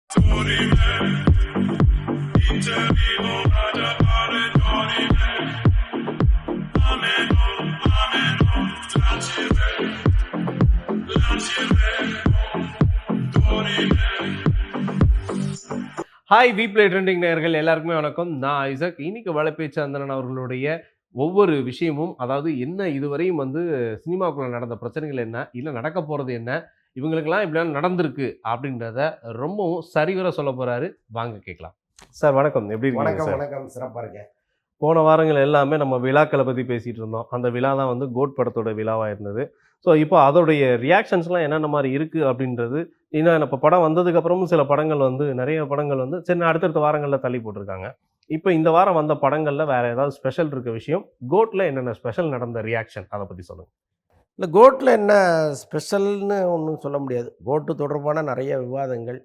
Hi we play trending நேயர்கள் எல்லாருக்குமே வணக்கம். நான் ஐசக். இன்னைக்கு வலைப்பேச்சு அந்தணன் அவர்களுடைய ஒவ்வொரு விஷயமும், அதாவது என்ன இதுவரையும் வந்து சினிமாக்குள்ள நடந்த பிரச்சனைகள் என்ன, இல்ல நடக்க போறது என்ன, இவங்களுக்கெல்லாம் இப்படிலாம் நடந்திருக்கு அப்படின்றத ரொம்பவும் சரிவர சொல்ல போறாரு. வாங்க கேட்கலாம். சார் வணக்கம். எப்படி இருக்கீங்க வணக்கம் சார்? வணக்கம் சிறப்பாக இருக்கேன். போன வாரங்கள் எல்லாமே நம்ம விழாக்களை பற்றி பேசிகிட்டு இருந்தோம். அந்த விழா தான் வந்து கோட் படத்தோட விழாவாக இருந்தது. ஸோ இப்போ அதோடைய ரியாக்ஷன்ஸ்லாம் என்னென்ன மாதிரி இருக்குது அப்படின்றது, இன்னும் இப்போ படம் வந்ததுக்கப்புறமும் சில படங்கள் வந்து நிறைய படங்கள் வந்து சரி அடுத்தடுத்த வாரங்களில் தள்ளி போட்டிருக்காங்க. இப்போ இந்த வாரம் வந்த படங்களில் வேறு ஏதாவது ஸ்பெஷல் இருக்க விஷயம், கோட்டில் என்னென்ன ஸ்பெஷல் நடந்த ரியாக்ஷன் அதை பற்றி சொல்லுங்கள். இல்லை, கோட்டில் என்ன ஸ்பெஷல்னு ஒன்றும் சொல்ல முடியாது. கோட்டு தொடர்பான நிறைய விவாதங்கள்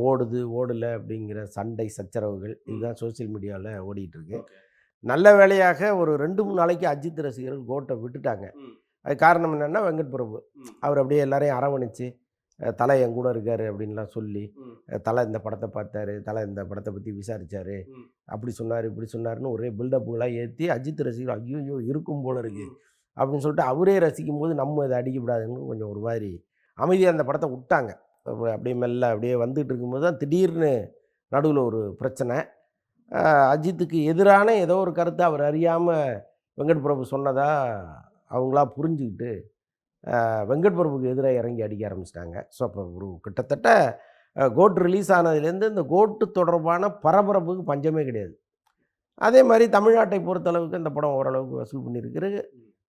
ஓடுது ஓடலை அப்படிங்கிற சண்டை சச்சரவுகள் இதுதான் சோசியல் மீடியாவில் ஓடிட்டுருக்கு. நல்ல வேளையாக ஒரு 2-3 நாளைக்கு அஜித் ரசிகர்கள் கோட்டை விட்டுட்டாங்க. அது காரணம் என்னென்னா, வெங்கட் பிரபு அவர் அப்படியே எல்லாரையும் அரவணைச்சு தலை என் கூட இருக்கார் அப்படின்லாம் சொல்லி, தலை இந்த படத்தை பார்த்தாரு, தலை இந்த படத்தை பற்றி விசாரித்தார், அப்படி சொன்னார் இப்படி சொன்னார்னு ஒரே பில்டப்புகளாக ஏற்றி அஜித் ரசிகர் ஐயோ இருக்கும் போல இருக்குது அப்படின்னு சொல்லிட்டு அவரே ரசிக்கும் போது நம்ம இதை அடிக்கக்கூடாதுன்னு கொஞ்சம் ஒரு மாதிரி அமைதியாக அந்த படத்தை விட்டாங்க. அப்படியே மெல்ல அப்படியே வந்துட்டு இருக்கும்போது தான் திடீர்னு நடுவில் ஒரு பிரச்சனை. அஜித்துக்கு எதிரான ஏதோ ஒரு கருத்தை அவர் அறியாமல் வெங்கட் பிரபு சொன்னதா அவங்களா புரிஞ்சுக்கிட்டு வெங்கட் பிரபுக்கு எதிராக இறங்கி அடிக்க ஆரம்பிச்சிட்டாங்க. ஸோ அப்போ ஒரு கிட்டத்தட்ட கோட் ரிலீஸ் ஆனதுலேருந்து இந்த கோட்டு தொடர்பான பரபரப்புக்கு பஞ்சமே கிடையாது. அதே மாதிரி தமிழ்நாட்டை பொறுத்தளவுக்கு இந்த படம் ஓரளவுக்கு வசூல் பண்ணியிருக்கிறது.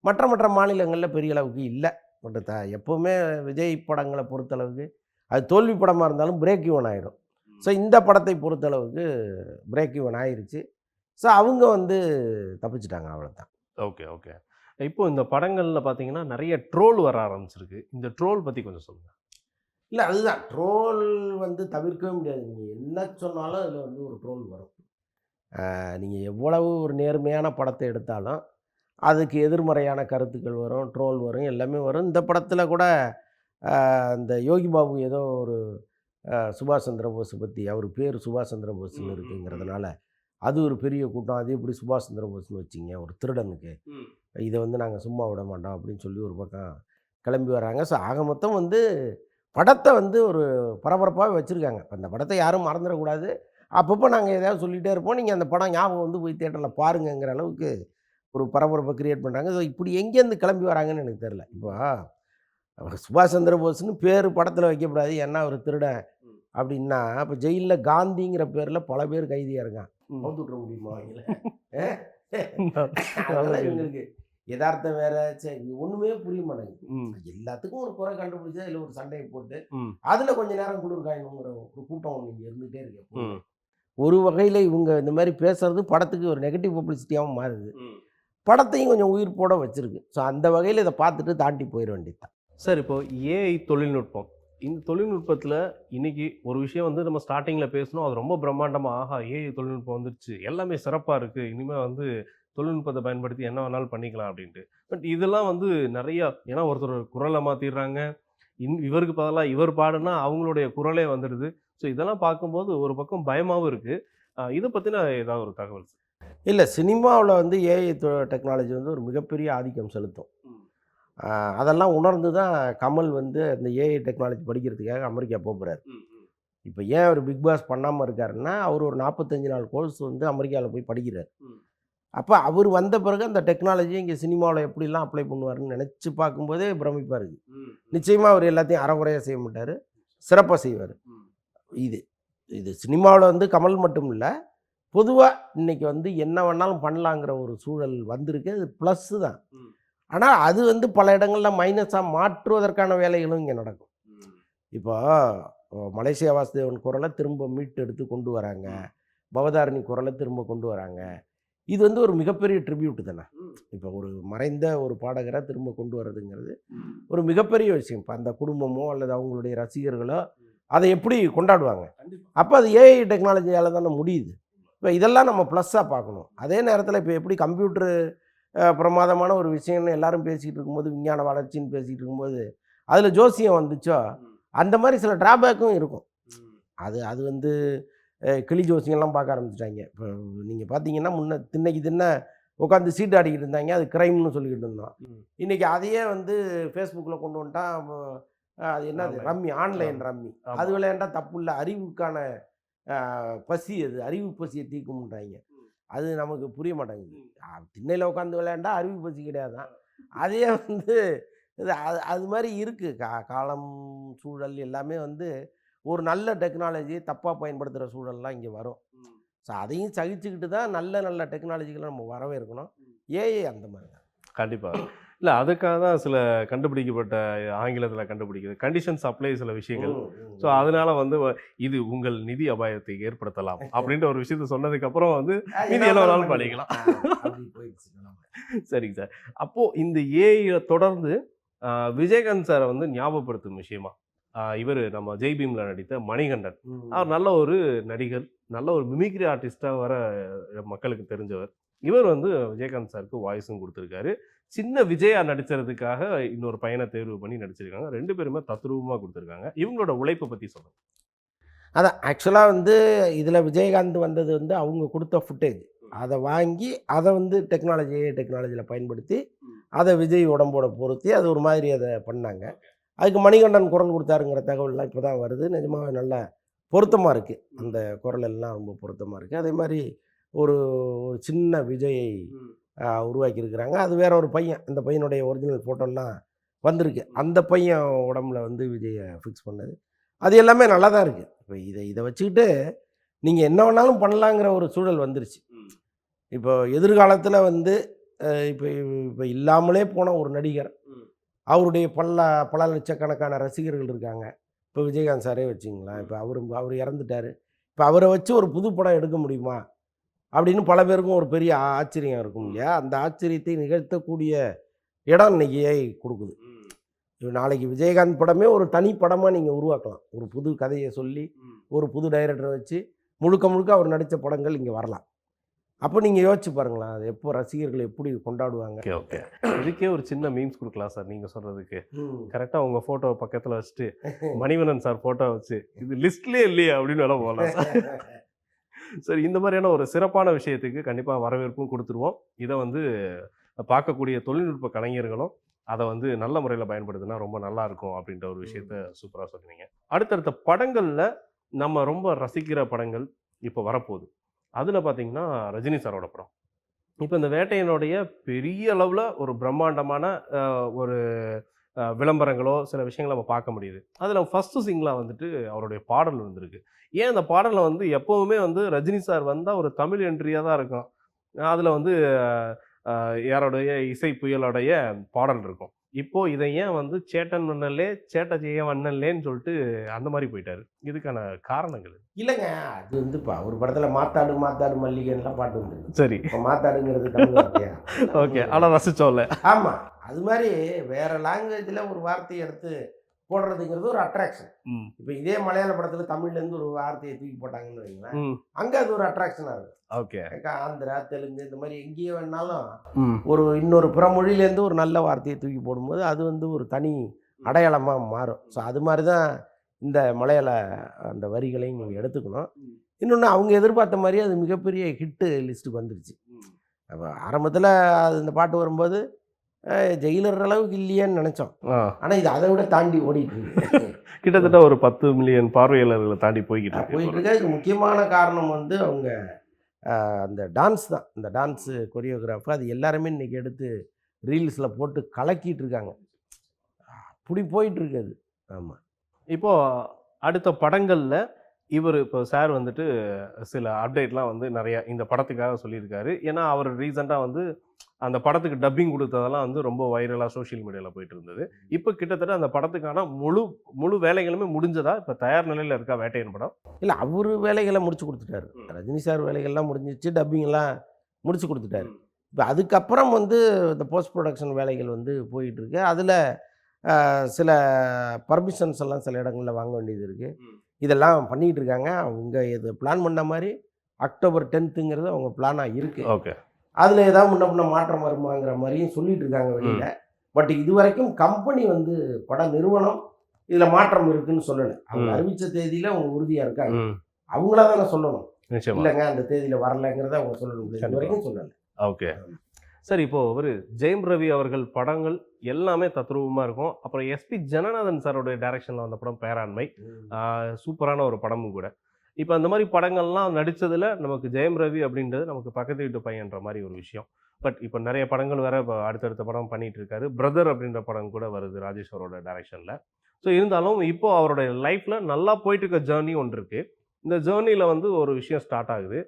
மற்ற மாநிலங்களில் பெரிய அளவுக்கு இல்லை. பட் எப்போவுமே விஜய் படங்களை பொறுத்தளவுக்கு அது தோல்வி படமாக இருந்தாலும் பிரேக் ஈவன் ஆகிடும். ஸோ இந்த படத்தை பொறுத்தளவுக்கு பிரேக் ஈவன் ஆயிடுச்சு. ஸோ அவங்க வந்து தப்பிச்சிட்டாங்க, அவ்வளோதான். Okay okay. இப்போ இந்த படங்களில் பார்த்தீங்கன்னா நிறைய ட்ரோல் வர ஆரம்பிச்சிருக்கு. இந்த ட்ரோல் பற்றி கொஞ்சம் சொல்லுங்கள். இல்லை, அதுதான் ட்ரோல் வந்து தவிர்க்கவே முடியாது. நீங்கள் என்ன சொன்னாலும் அதில் வந்து ஒரு ட்ரோல் வரும். நீங்கள் எவ்வளவு ஒரு நேர்மையான படத்தை எடுத்தாலும் அதுக்கு எதிர்மறையான கருத்துக்கள் வரும், ட்ரோல் வரும், எல்லாமே வரும். இந்த படத்தில் கூட இந்த யோகி பாபு ஏதோ ஒரு சுபாஷ் சந்திர போஸை பற்றி, அவர் பேர் சுபாஷ் சந்திர போஸ்ன்னு இருக்குங்கிறதுனால அது ஒரு பெரிய கூட்டம். அது எப்படி சுபாஷ் சந்திர போஸ்ன்னு வச்சிங்க ஒரு திருடனுக்கு, இதை வந்து நாங்கள் சும்மா விட மாட்டோம் அப்படின்னு சொல்லி ஒரு பக்கம் கிளம்பி வராங்க. ஸோ ஆக மொத்தம் வந்து படத்தை வந்து ஒரு பரபரப்பாக வச்சுருக்காங்க. அந்த படத்தை யாரும் மறந்துடக்கூடாது. அப்பப்போ நாங்கள் எதாவது சொல்லிகிட்டே இருப்போம். நீங்கள் அந்த படம் ஞாபகம் வந்து போய் தியேட்டரில் பாருங்கிற அளவுக்கு ஒரு பரபரப்பை க்ரியேட் பண்ணுறாங்க. ஸோ இப்படி எங்கேருந்து கிளம்பி வராங்கன்னு எனக்கு தெரில. இப்போ சுபாஷ் சந்திர போஸ்ன்னு பேர் படத்தில் வைக்கக்கூடாது, ஏன்னா அவர் திருடன் அப்படின்னா, இப்போ ஜெயிலில் காந்திங்கிற பேரில் பல பேர் கைதியாக இருக்கான். வந்து விட்ற முடியுமா அவங்கள? அதெல்லாம் இவங்களுக்கு யதார்த்தம் வேற. சரி, ஒன்றுமே புரிய மாட்டேங்குது. எல்லாத்துக்கும் ஒரு குறை கண்டுபிடிச்சா இல்லை ஒரு சண்டையை போட்டு அதில் கொஞ்சம் நேரம் கொடுக்குறாங்கிற ஒரு கூட்டம் ஒன்று இங்கே இருந்துகிட்டே இருக்கு. ஒரு வகையில் இவங்க இந்த மாதிரி பேசுறது படத்துக்கு ஒரு நெகட்டிவ் பப்ளிசிட்டியாகவும் மாறுது, படத்தையும் கொஞ்சம் உயிர் போட வச்சுருக்கு. ஸோ அந்த வகையில் இதை பார்த்துட்டு தாண்டி போயிட வேண்டியது தான். சார், இப்போ ஏஐ தொழில்நுட்பம், இந்த தொழில்நுட்பத்தில் இன்றைக்கி ஒரு விஷயம் வந்து நம்ம ஸ்டார்டிங்கில் பேசணும், அது ரொம்ப பிரம்மாண்டமாக ஆஹா ஏஐ தொழில்நுட்பம் வந்துருச்சு, எல்லாமே சிறப்பாக இருக்குது, இனிமேல் வந்து தொழில்நுட்பத்தை பயன்படுத்தி என்ன வேணாலும் பண்ணிக்கலாம் அப்படின்ட்டு. பட் இதெல்லாம் வந்து நிறையா, ஏன்னா ஒருத்தர் குரலை மாற்றிடுறாங்க, இவருக்கு பதிலாக இவர் பாடுனா அவங்களுடைய குரலே வந்துடுது. ஸோ இதெல்லாம் பார்க்கும்போது ஒரு பக்கம் பயமாகவும் இருக்குது. இதை பற்றின ஏதாவது ஒரு தகவல்? இல்லை, சினிமாவில் வந்து ஏஐ டெக்னாலஜி வந்து ஒரு மிகப்பெரிய ஆதிக்கம் செலுத்தும். அதெல்லாம் உணர்ந்து தான் கமல் வந்து அந்த ஏஐ டெக்னாலஜி படிக்கிறதுக்காக அமெரிக்கா போகிறார். இப்போ ஏன் அவர் பிக் பாஸ் பண்ணாமல் இருக்காருன்னா, அவர் ஒரு 45 நாள் கோர்ஸ் வந்து அமெரிக்காவில் போய் படிக்கிறார். அப்போ அவர் வந்த பிறகு அந்த டெக்னாலஜியை இங்கே சினிமாவில் எப்படிலாம் அப்ளை பண்ணுவார்னு நினச்சி பார்க்கும்போதே பிரமிப்பாக இருக்குது. நிச்சயமாக அவர் எல்லாத்தையும் அறகுறையாக செய்ய மாட்டார், சிறப்பாக செய்வார். இது சினிமாவில் வந்து கமல் மட்டும் இல்லை, பொதுவாக இன்றைக்கி வந்து என்ன வேணாலும் பண்ணலாங்கிற ஒரு சூழல் வந்திருக்கு. அது ப்ளஸ்ஸு தான். ஆனால் அது வந்து பல இடங்களில் மைனஸாக மாற்றுவதற்கான வேலைகளும் இங்கே நடக்கும். இப்போ மலேசியா வாசுதேவன் குரலை திரும்ப மீட்டு எடுத்து கொண்டு வராங்க, பவதாரணி குரலை திரும்ப கொண்டு வராங்க. இது வந்து ஒரு மிகப்பெரிய ட்ரிபியூட் தானே. இப்போ ஒரு மறைந்த ஒரு பாடகரை திரும்ப கொண்டு வர்றதுங்கிறது ஒரு மிகப்பெரிய விஷயம். இப்போ அந்த குடும்பமோ அல்லது அவங்களுடைய ரசிகர்களோ அதை எப்படி கொண்டாடுவாங்க? அப்போ அது ஏஐ டெக்னாலஜியால் தானே முடியுது. இப்போ இதெல்லாம் நம்ம ப்ளஸ்ஸாக பார்க்கணும். அதே நேரத்தில் இப்போ எப்படி கம்ப்யூட்டரு பிரமாதமான ஒரு விஷயம்னு எல்லாரும் பேசிகிட்டு இருக்கும்போது, விஞ்ஞான வளர்ச்சின்னு பேசிகிட்டு இருக்கும்போது அதில் ஜோசியம் வந்துச்சோ, அந்த மாதிரி சில ட்ராபேக்கும் இருக்கும். அது அது வந்து கிளி ஜோசியெல்லாம் பார்க்க ஆரம்பிச்சிட்டாங்க. இப்போ நீங்கள் பார்த்தீங்கன்னா, முன்ன திண்ணைக்கு திண்ண உட்காந்து சீட்டு ஆடிக்கிட்டு இருந்தாங்க. அது கிரைம்னு சொல்லிக்கிட்டு இருந்தோம். ம். இன்றைக்கி அதையே வந்து ஃபேஸ்புக்கில் கொண்டு வந்துட்டான். அது என்னது ஆன்லைன். Rummy, online rummy. ஆமா. அது விளையாண்டா தப்பு இல்லை. அறிவுக்கான பசி, அது அறிவு பசியை தீர்க்கும்ன்றாங்க. அது நமக்கு புரிய மாட்டேங்குது. திண்ணையில் உட்காந்து விளையாண்டா அறிவு பசி கிடையாதான். அதையே வந்து இது அது அது மாதிரி இருக்குது. காலம், சூழல் எல்லாமே வந்து ஒரு நல்ல டெக்னாலஜியை தப்பாக பயன்படுத்துகிற சூழல்லாம் இங்கே வரும். ஸோ அதையும் சகிச்சுக்கிட்டு தான் நல்ல நல்ல டெக்னாலஜிகளை நம்ம வரவேற்கணும். ஏஐ அந்த மாதிரி தான். கண்டிப்பா. இல்ல அதுக்காக தான் சில கண்டுபிடிக்கப்பட்ட ஆங்கிலத்தில கண்டுபிடிக்கிறது. கண்டிஷன்ஸ் அப்ளை சில விஷயங்கள். ஸோ அதனால வந்து இது உங்கள் நிதி அபாயத்தை ஏற்படுத்தலாம் அப்படின்ற ஒரு விஷயத்த சொன்னதுக்கப்புறம் வந்து மீதி என்ன வேணாலும் பண்ணிக்கலாம். அப்படி போயிடுச்சு நிலைமை. சரிங்க சார். அப்போ இந்த ஏஐ தொடர்ந்து விஜயகாந்த் சாரை வந்து ஞாபகப்படுத்தும் விஷயமா, இவரு நம்ம ஜெய் பீம்ல நடித்த மணிகண்டன். அவர் நல்ல ஒரு நடிகர், நல்ல ஒரு மிமிக்ரி ஆர்டிஸ்ட்டா வர மக்களுக்கு தெரிஞ்சவர். இவர் வந்து விஜயகாந்த் சாருக்கு வாய்ஸும் குடுத்துருக்காரு. சின்ன விஜயா நடிச்சதுக்காக இன்னொரு பையன தேர்வு பண்ணி நடிச்சிருக்காங்க. 2 பேருமே தத்ரூபமா குடுத்துருக்காங்க. இவங்களோட உழைப்ப பத்தி சொல்லுங்க. அதான் ஆக்சுவலாக வந்து இதில் விஜயகாந்த் வந்தது வந்து அவங்க கொடுத்த ஃபுட்டேஜ். அதை வாங்கி அதை வந்து டெக்னாலஜியில் பயன்படுத்தி அதை விஜய் உடம்போட பொருத்தி அது ஒரு மாதிரி அதை பண்ணாங்க. அதுக்கு மணிகண்டன் குரல் கொடுத்தாருங்கிற தகவல்லாம் இப்போ தான் வருது. நிஜமாவே நல்ல பொருத்தமாக இருக்குது. அந்த குரல் எல்லாம் ரொம்ப பொருத்தமாக இருக்குது. அதே மாதிரி ஒரு ஒரு சின்ன விஜயை உருவாக்கியிருக்கிறாங்க. அது வேற ஒரு பையன். அந்த பையனுடைய ஒரிஜினல் ஃபோட்டோலாம் வந்திருக்கு. அந்த பையன் உடம்புல வந்து விஜயை ஃபிக்ஸ் பண்ணது. அது எல்லாமே நல்லா தான் இருக்குது. இப்போ இதை வச்சுக்கிட்டு நீங்கள் என்ன வேணாலும் பண்ணலாங்கிற ஒரு சூழல் வந்துருச்சு. இப்போ எதிர்காலத்தில் வந்து இப்போ இப்போ இல்லாமலே போன ஒரு நடிகர், அவருடைய பல லட்சக்கணக்கான ரசிகர்கள் இருக்காங்க. இப்போ விஜயகாந்த் சாரே வச்சுங்களேன். இப்போ அவர் இறந்துட்டார். இப்போ அவரை வச்சு ஒரு புது படம் எடுக்க முடியுமா அப்படின்னு பல பேருக்கும் ஒரு பெரிய ஆச்சரியம் இருக்கும் இல்லையா? அந்த ஆச்சரியத்தை நிகழ்த்தக்கூடிய இடம் இன்னைக்கு ஏஐ கொடுக்குது. நாளைக்கு விஜயகாந்த் படமே ஒரு தனி படமாக நீங்கள் உருவாக்கலாம். ஒரு புது கதையை சொல்லி ஒரு புது டைரக்டரை வச்சு முழுக்க முழுக்க அவர் நடித்த படங்கள் இங்கே வரலாம். அப்போ நீங்கள் யோசிச்சு பாருங்களேன், அது எப்போ ரசிகர்கள் எப்படி கொண்டாடுவாங்க. Okay, okay. இதுக்கே ஒரு சின்ன மீம்ஸ் குடுக்கலாம் சார் நீங்க சொல்றதுக்கு. கரெக்ட்டா உங்க ஃபோட்டோவ பக்கத்துல வச்சுட்டு, மணிவண்ணன் சார் ஃபோட்டோ வச்சு, இது லிஸ்ட்லயே இல்லையே அப்படின்னு வேணா போகலாம் சார். சரி, இந்த மாதிரியான ஒரு சிறப்பான விஷயத்துக்கு கண்டிப்பா வரவேற்பும் குடுத்துருவோம். இத வந்து பார்க்கக்கூடிய தொழில்நுட்ப கலைஞர்களும் அத வந்து நல்ல முறையில பயன்படுத்தினா ரொம்ப நல்லா இருக்கும் அப்படின்ற ஒரு விஷயத்த சூப்பரா சொன்னீங்க. அடுத்தடுத்த படங்கள்ல நம்ம ரொம்ப ரசிக்கிற படங்கள் இப்போ வரப்போகுது. அதுல பார்த்தீங்கன்னா, ரஜினி சாரோட படம். இப்ப இந்த வேட்டையனுடைய பெரிய அளவுல ஒரு பிரம்மாண்டமான ஒரு விளம்பரங்களோ, சில விஷயங்கள நம்ம பார்க்க முடியுது. அதுல ஃபர்ஸ்ட் சிங்கிளா வந்துட்டு அவருடைய பாடல் வந்திருக்கு. ஏன் அந்த பாடல்ல வந்து எப்பவுமே வந்து ரஜினி சார் வந்தா ஒரு தமிழ் என்ட்ரியா தான் இருக்கும். அதுல வந்து யாருடைய இசை புயலுடைய பாடல் இருக்கும். இப்போ இதை ஏன் வந்து சேட்டன் மன்னல்லே, சேட்டை செய்ய வண்ணல்லேன்னு சொல்லிட்டு அந்த மாரி போயிட்டாரு. இதுக்கான காரணங்கள்? இல்லைங்க, அது வந்து இப்போ அவர் படத்தில் மாத்தாடு மாத்தாடு மல்லிகைன்னுலாம் பாட்டு வந்துருக்கு. சரி. இப்போ மாத்தாடுங்கிறது தமிழ் வார்த்தையா? ஓகே. ஆனா ரசிச்சோம்ல. ஆமாம். அது மாதிரி வேறு லாங்குவேஜில் ஒரு வார்த்தையை எடுத்து போடுறதுங்கிறது ஒரு அட்ராக்ஷன். இப்போ இதே மலையாள படத்தில் தமிழ்லேருந்து ஒரு வார்த்தையை தூக்கி போட்டாங்கன்னு வைங்களேன், அங்கே அது ஒரு அட்ராக்ஷனாக இருக்கும். ஓகே. ஆந்திரா, தெலுங்கு இந்த மாதிரி எங்கேயே வேணாலும் ஒரு இன்னொரு பிற மொழியிலேருந்து ஒரு நல்ல வார்த்தையை தூக்கி போடும்போது அது வந்து ஒரு தனி அடையாளமாக மாறும். ஸோ அது மாதிரி தான் இந்த மலையாள அந்த வரிகளையும் நீங்கள் எடுத்துக்கணும். இன்னொன்று அவங்க எதிர்பார்த்த மாதிரி அது மிகப்பெரிய ஹிட்டு லிஸ்ட்டுக்கு வந்துருச்சு. அப்போ ஆரம்பத்தில் அது இந்த பாட்டு வரும்போது ஜெயிலர் அளவுக்கு இல்லையேன்னு நினச்சோம். ஆனால் இது அதை விட தாண்டி ஓடிட்டு இருக்கு. கிட்டத்தட்ட ஒரு 10 மில்லியன் பார்வையாளர்களை தாண்டி போய்கிட்டு இருக்கு. அதுக்கு முக்கியமான காரணம் வந்து அவங்க அந்த டான்ஸ் தான். இந்த டான்ஸு கொரியோகிராஃபு அது எல்லாருமே இன்றைக்கி எடுத்து ரீல்ஸில் போட்டு கலக்கிட்டு இருக்காங்க. அப்படி போயிட்டுருக்கு அது. ஆமாம். இப்போது அடுத்த படங்களில் இவர் இப்போ சார் வந்துட்டு சில அப்டேட்லாம் வந்து நிறையா இந்த படத்துக்காக சொல்லியிருக்காரு. ஏன்னா அவர் ரீசெண்டாக வந்து அந்த படத்துக்கு டப்பிங் கொடுத்ததெல்லாம் வந்து ரொம்ப வைரலாக சோஷியல் மீடியாவில் போயிட்டு இருந்தது. இப்போ கிட்டத்தட்ட அந்த படத்துக்கான முழு வேலைகளுமே முடிஞ்சதா? இப்போ தயார் நிலையில் இருக்கா வேட்டையன் படம்? இல்லை, அவர் வேலைகளை முடிச்சு கொடுத்துட்டாரு. ரஜினி சார் வேலைகள்லாம் முடிஞ்சிச்சு, டப்பிங்லாம் முடிச்சு கொடுத்துட்டாரு. இப்போ அதுக்கப்புறம் வந்து இந்த போஸ்ட் ப்ரொடக்ஷன் வேலைகள் வந்து போயிட்டுருக்கு. அதில் சில பர்மிஷன்ஸ் எல்லாம் சில இடங்களில் வாங்க வேண்டியது இருக்குது. இதெல்லாம் பண்ணிகிட்டு இருக்காங்க. அவங்க இது பிளான் பண்ண மாதிரி அக்டோபர் 10ங்கிறது அவங்க பிளானாக இருக்குது. ஓகே. அதில் ஏதாவது முன்ன மாற்றம் வருமாங்கிற மாதிரியும் சொல்லிட்டு இருக்காங்க வெளியில். பட் இது வரைக்கும் கம்பெனி வந்து பட நிறுவனம் இதில் மாற்றம் இருக்குன்னு சொல்லலை. அவங்க ம். அறிவித்த தேதியில் அவங்க உறுதியாக இருக்காங்க. ம். அவங்களா தானே சொல்லணும். நிச்சயமா. இல்லைங்க அந்த தேதியில் வரலைங்கிறத அவங்க சொல்லணும். இது கண்டிப்பா. வரைக்கும் சொல்லலை. ஓகே. சரி, இப்போ ஒரு ஜெயம் ரவி அவர்கள் படங்கள் எல்லாமே தத்ரூபமா இருக்கும். அப்புறம் எஸ்பி ஜனநாதன் சாரோட டைரக்ஷன்ல வந்த படம் பேராண்மை. சூப்பரான ஒரு படமும் கூட. இப்ப அந்த மாரி படங்கள்லாம் நடிச்சதுல நமக்கு ஜெயம் ரவி அப்படின்றது நமக்கு பக்கத்து வீட்டு பையன்ற மாரி ஒரு விஷயம். பட் இப்ப நெறைய படங்கள் வேற அடுத்தடுத்த படம் பண்ணிட்டு இருக்காரு. பிரதர் அப்படின்ற படம் கூட வருது ராஜேஷ் அவரோட டைரக்ஷன்ல. ஸோ இருந்தாலும் இப்போ அவருடைய லைஃப்ல நல்லா போயிட்டு இருக்க ஜர்னி ஒன்று இருக்கு. இந்த ஜர்னில வந்து ஒரு விஷயம் ஸ்டார்ட் ஆகுது.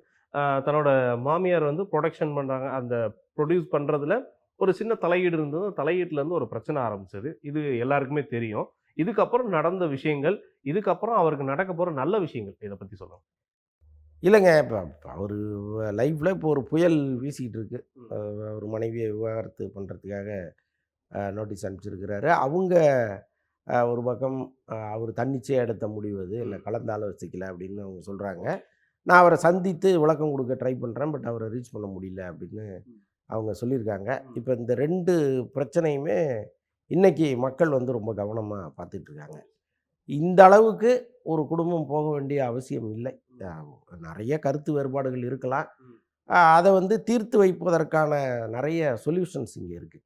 தன்னோட மாமியார் வந்து புரொடக்ஷன் பண்றாங்க. அந்த ப்ரொடியூஸ் பண்றதுல ஒரு சின்ன தலையீடு இருந்தது. தலையீட்டுல இருந்து ஒரு பிரச்சனை ஆரம்பிச்சது. இது எல்லாருக்குமே தெரியும். இதுக்கப்புறம் நடந்த விஷயங்கள், இதுக்கப்புறம் அவருக்கு நடக்க போற நல்ல விஷயங்கள் இத பத்தி சொல்லுங்க. இல்லைங்க இப்போ அவர் லைஃப்பில் இப்போ ஒரு புயல் வீசிக்கிட்டு இருக்கு. ஒரு மனைவியை விவாகரத்து பண்ணுறதுக்காக நோட்டீஸ் அனுப்பிச்சிருக்கிறாரு. அவங்க ஒரு பக்கம் அவர் தன்னிச்சையாக எடுத்த முடிவு அது, என்னை கலந்து ஆலோசிக்கல அப்படின்னு அவங்க சொல்கிறாங்க. நான் அவரை சந்தித்து விளக்கம் கொடுக்க ட்ரை பண்ணுறேன், பட் அவரை ரீச் பண்ண முடியல அப்படின்னு அவங்க சொல்லியிருக்காங்க. இப்போ இந்த 2 பிரச்சனையுமே இன்றைக்கி மக்கள் வந்து ரொம்ப கவனமாக பார்த்துட்ருக்காங்க. இந்த அளவுக்கு ஒரு குடும்பம் போக வேண்டிய அவசியம் இல்லை. நிறைய கருத்து வேறுபாடுகள் இருக்கலாம். அதை வந்து தீர்த்து வைப்பதற்கான நிறைய சொல்யூஷன்ஸ் இங்கே இருக்குது.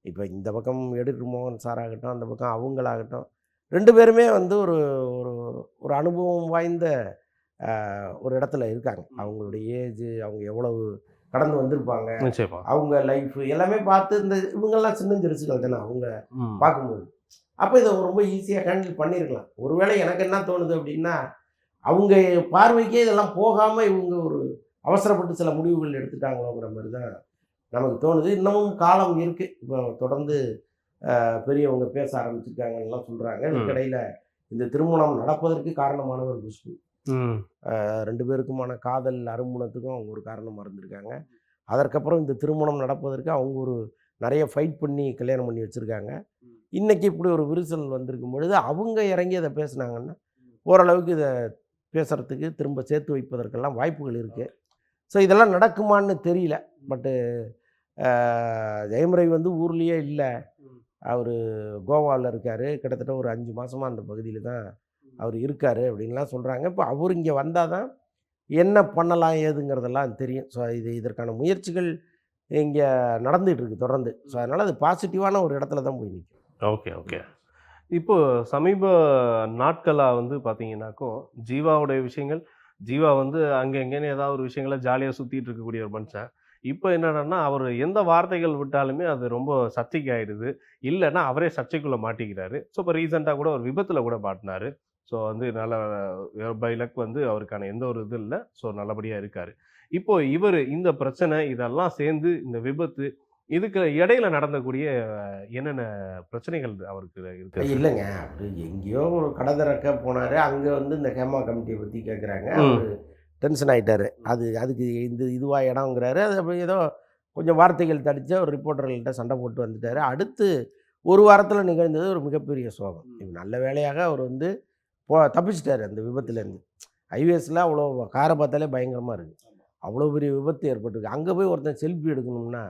இப்போ இந்த பக்கம் எடிட்டர் மோகன் சார் ஆகட்டும், அந்த பக்கம் அவங்களாகட்டும், 2 பேருமே வந்து ஒரு ஒரு ஒரு அனுபவம் வாய்ந்த ஒரு இடத்துல இருக்காங்க. அவங்களுடைய ஏஜ், அவங்க எவ்வளவு கடந்து வந்திருப்பாங்க, நிச்சயமா. அவங்க லைஃப் எல்லாமே பார்த்து இந்த இவங்கெல்லாம் சின்னஞ்சிறுசுகள் தானே அவங்க பார்க்கும்போது. அப்போ இதை ரொம்ப ஈஸியாக ஹேண்டில் பண்ணியிருக்கலாம். ஒருவேளை எனக்கு என்ன தோணுது அப்படின்னா, அவங்க பார்வைக்கே இதெல்லாம் போகாமல் இவங்க ஒரு அவசரப்பட்டு சில முடிவுகள் எடுத்துட்டாங்களோங்கிற மாதிரி தான் நமக்கு தோணுது. இன்னமும் காலம் இருக்குது. இப்போ தொடர்ந்து பெரியவங்க பேச ஆரம்பிச்சிருக்காங்கலாம் சொல்கிறாங்க. இதுக்கிடையில் இந்த திருமணம் நடப்பதற்கு காரணமானவர் குஷ்பு. 2 பேருக்குமான காதல் அருமுணத்துக்கும் அவங்க ஒரு காரணமாக இருந்திருக்காங்க. அதற்கப்புறம் இந்த திருமணம் நடப்பதற்கு அவங்க ஒரு நிறைய ஃபைட் பண்ணி கல்யாணம் பண்ணி வச்சுருக்காங்க. இன்றைக்கி இப்படி ஒரு விரிசல் வந்திருக்கும் பொழுது அவங்க இறங்கி அதை பேசுனாங்கன்னா ஓரளவுக்கு இதை பேசுகிறதுக்கு திரும்ப சேர்த்து வைப்பதற்கெல்லாம் வாய்ப்புகள் இருக்குது. ஸோ இதெல்லாம் நடக்குமான்னு தெரியல. பட்டு ஜெயம் ரவி வந்து ஊர்லேயே இல்லை. அவர் கோவாவில் இருக்கார். கிட்டத்தட்ட ஒரு 5 மாதமாக அந்த பகுதியில் தான் அவர் இருக்கார் அப்படின்லாம் சொல்கிறாங்க. இப்போ அவர் இங்கே வந்தால் தான் என்ன பண்ணலாம் ஏதுங்கிறதெல்லாம் தெரியும். ஸோ இதற்கான முயற்சிகள் இங்கே நடந்துகிட்டு இருக்குது தொடர்ந்து. ஸோ அதனால் அது பாசிட்டிவான ஒரு இடத்துல தான் போய் நிற்கும். Okay, okay. இப்போ சமீப நாட்களா வந்து பார்த்தீங்கன்னாக்கோ, ஜீவாவுடைய விஷயங்கள், ஜீவா வந்து அங்க இங்கேன்னு ஏதாவது ஒரு விஷயங்கள ஜாலியா சுத்திட்டு இருக்கக்கூடிய ஒரு மனுஷன். இப்போ என்னடான்னா, அவரு எந்த வார்த்தைகள் விட்டாலுமே அது ரொம்ப சர்ச்சைக்கு ஆயிடுது. இல்லன்னா அவரே சர்ச்சைக்குள்ள மாட்டிக்கிறாரு. ஸோ இப்போ ரீசென்ட்டா கூட ஒரு விபத்துல கூட மாட்டுனாரு. ஸோ வந்து நல்ல பை லக் வந்து அவருக்கான எந்த ஒரு இது இல்ல. ஸோ நல்லபடியா இருக்காரு. இப்போ இவரு இந்த பிரச்சனை இதெல்லாம் சேர்ந்து இந்த விபத்து, இதுக்கு இடையில நடந்தக்கூடிய என்னென்ன பிரச்சனைகள் அவருக்கு இருக்கு? இல்லைங்க, அவர் எங்கேயோ ஒரு கடை திறக்க போனார். அங்கே வந்து இந்த ஹேமா கமிட்டியை பற்றி கேட்குறாங்க. அவர் டென்ஷன் ஆகிட்டார். அதுக்கு இந்த இதுவாக இடங்கிறாரு. அது அப்படி ஏதோ கொஞ்சம் வார்த்தைகள் தடித்து அவர் ரிப்போர்ட்டர்கள்ட்ட சண்டை போட்டு வந்துட்டார். அடுத்து ஒரு வாரத்தில் நிகழ்ந்தது ஒரு மிகப்பெரிய சோகம். நல்ல வேலையாக அவர் வந்து தப்பிச்சிட்டார் அந்த விபத்துலேருந்து. ஹைவேஸில் அவ்வளோ காரை பார்த்தாலே பயங்கரமாக இருக்குது. அவ்வளோ பெரிய விபத்து ஏற்பட்டிருக்கு. அங்கே போய் ஒருத்தன் செல்ஃபி எடுக்கணும்னா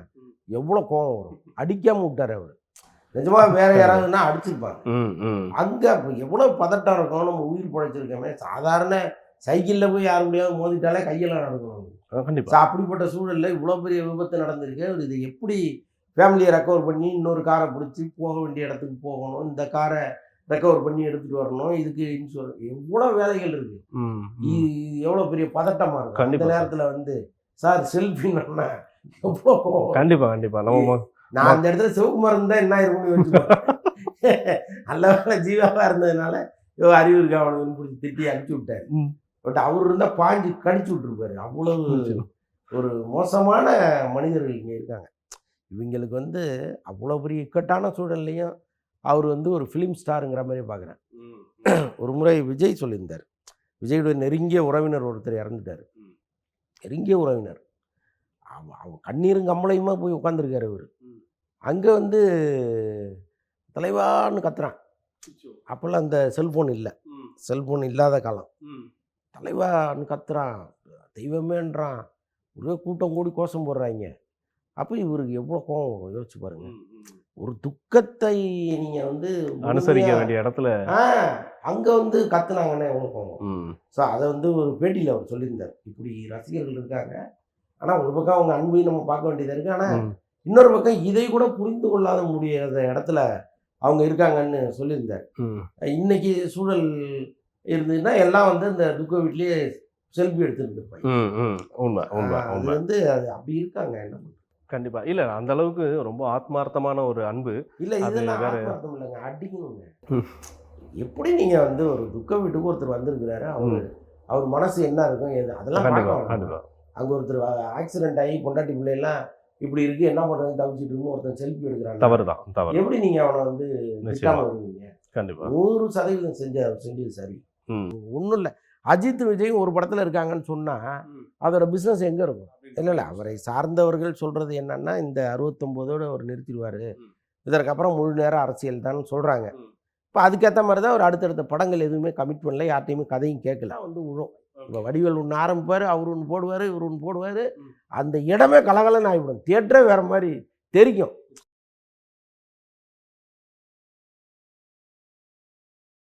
எவ்வளோ கோவம் வரும். அடிக்காமல் விட்டார் அவர். நிஜமாக வேறு யாராவதுன்னா அடிச்சிருப்பாங்க. அங்கே எவ்வளோ பதட்டம் இருக்கும். நம்ம உயிர் பிழைச்சிருக்கோமே. சாதாரண சைக்கிளில் போய் யார் முடியாவது மோதிட்டாலே கையெல்லாம் நடக்கணும். கண்டிப்பாக. அப்படிப்பட்ட சூழலில் இவ்வளோ பெரிய விபத்து நடந்திருக்கு. இதை எப்படி ஃபேமிலியை ரெக்கவர் பண்ணி இன்னொரு காரை பிடிச்சி போக வேண்டிய இடத்துக்கு போகணும், இந்த காரை ரெக்கவர் பண்ணி எடுத்துகிட்டு வரணும், இதுக்கு இன்சூரன்ஸ், எவ்வளோ வேலைகள் இருக்குது. எவ்வளோ பெரிய பதட்டமாக இருக்கும். அந்த நேரத்தில் வந்து சார் செல்ஃபின்னா எவ்வளோ கண்டிப்பாக கண்டிப்பாக நான் அந்த இடத்துல சிவகுமார் இருந்தால் என்ன இருக்கும்னு யோசிச்சுப்பேன். நல்ல வேலை ஜீவாவாக இருந்ததுனால அறிவு இருக்கா அவனுக்கு பிடிச்சி திட்டி அனுப்பிச்சி விட்டார். பட் அவர் இருந்தால் பாஞ்சு கடிச்சு விட்டுருப்பாரு. அவ்வளவு ஒரு மோசமான மனிதர்கள் இங்கே இருக்காங்க. இவங்களுக்கு வந்து அவ்வளோ பெரிய இக்கட்டான சூழல்லையும் அவர் வந்து ஒரு ஃபிலிம் ஸ்டாருங்கிற மாதிரி பார்க்குறேன். ஒரு முறை விஜய் சொல்லியிருந்தார். விஜயுடைய நெருங்கிய உறவினர் ஒருத்தர் இறந்துட்டார். நெருங்கிய உறவினர். அவன் கண்ணீரும் கம்பளையுமா போய் உட்காந்துருக்காரு அவர். அங்கே வந்து தலைவான்னு கத்துறான். அப்போல்லாம் அந்த செல்ஃபோன் இல்லை. செல்ஃபோன் இல்லாத காலம். தலைவான்னு கத்துறான், தெய்வமேன்றான். ஒரே கூட்டம் கூடி கோஷம் போடுறாங்க. அப்போ இவருக்கு எவ்வளோ கோவம் யோசிச்சு பாருங்கள். ஒரு துக்கத்தை நீங்கள் வந்து அனுசரிக்க வேண்டிய இடத்துல அங்கே வந்து கத்துனாங்கன்னே உங்களுக்கு. ம் ஸோ அதை வந்து ஒரு பேட்டியில் அவர் சொல்லியிருந்தார். இப்படி ரசிகர்கள் இருக்காங்க, ஆனால் ஒரு பக்கம் அவங்க அன்பையும் நம்ம பார்க்க வேண்டியதாக இருக்குது, ஆனால் ம் இன்னொரு பக்கம் இதை கூட புரிந்து கொள்ளாத முடியாத இடத்துல அவங்க இருக்காங்கன்னு சொல்லியிருந்தார். ம் இன்னைக்கு சூழல் இருந்ததுன்னா எல்லாம் வந்து இந்த துக்க வீட்லேயே செல்ஃபி எடுத்துட்டு இருப்பாங்க. ம் ம் உண்மை உண்மை அது உண்மை. வந்து அது அப்படி இருக்காங்க. என்ன பண்றது? கண்டிப்பா. இல்ல அந்த அளவுக்கு ரொம்ப ஆத்மார்த்தமான ஒரு அன்பு. இல்லை அது இதெல்லாம் வேற. ஆத்மார்த்தம் இல்லைங்க, அடிக்கணுங்க. ம். எப்படி நீங்கள் வந்து ஒரு துக்க வீட்டுக்கு ஒருத்தர் வந்திருக்கிறாரு, அவர் மனசு என்ன இருக்கும் எது அதெல்லாம் கண்டிப்பா பார்க்க வேணாம். கண்டிப்பா. அங்கே ஒருத்தர் ஆக்சிடென்ட் ஆகி பொண்டாட்டி பிள்ளைலாம் இப்படி இருக்கு, என்ன பண்ணுறது தவிச்சிட்டு இருக்கும், ஒருத்தன் செல்ஃபி எடுக்கிறாங்க. தவறுதான் தவறு. எப்படி நீங்கள் அவனை வந்து நிச்சயமா. திட்டாம வருவீங்க? கண்டிப்பா. 100% செஞ்சது சரி. ம் ஒன்றும் இல்லை, அஜித் விஜயும் ஒரு படத்தில் இருக்காங்கன்னு சொன்னால் அதோட பிஸ்னஸ் எங்கே இருக்கும்? இல்லை அவரை சார்ந்தவர்கள் சொல்கிறது என்னன்னா, இந்த 69ஓடு அவர் நிறுத்திடுவார், இதற்கப்புறம் முழு நேரம் அரசியல் தான் சொல்கிறாங்க. இப்போ அதுக்கேற்ற மாதிரி தான் அவர் அடுத்தடுத்த படங்கள் எதுவுமே கமிட் பண்ணல, யார்ட்டையுமே கதையும் கேட்கல. வந்து விழும். இப்போ வடிவேல் ஒன்று ஆரம்பிப்பார், அவர் ஒன்று போடுவார், இவர் ஒன்று போடுவார், அந்த இடமே கலகலன்னு ஆகிவிடும், தியேட்டரே வேறு மாதிரி தெரிக்கும்.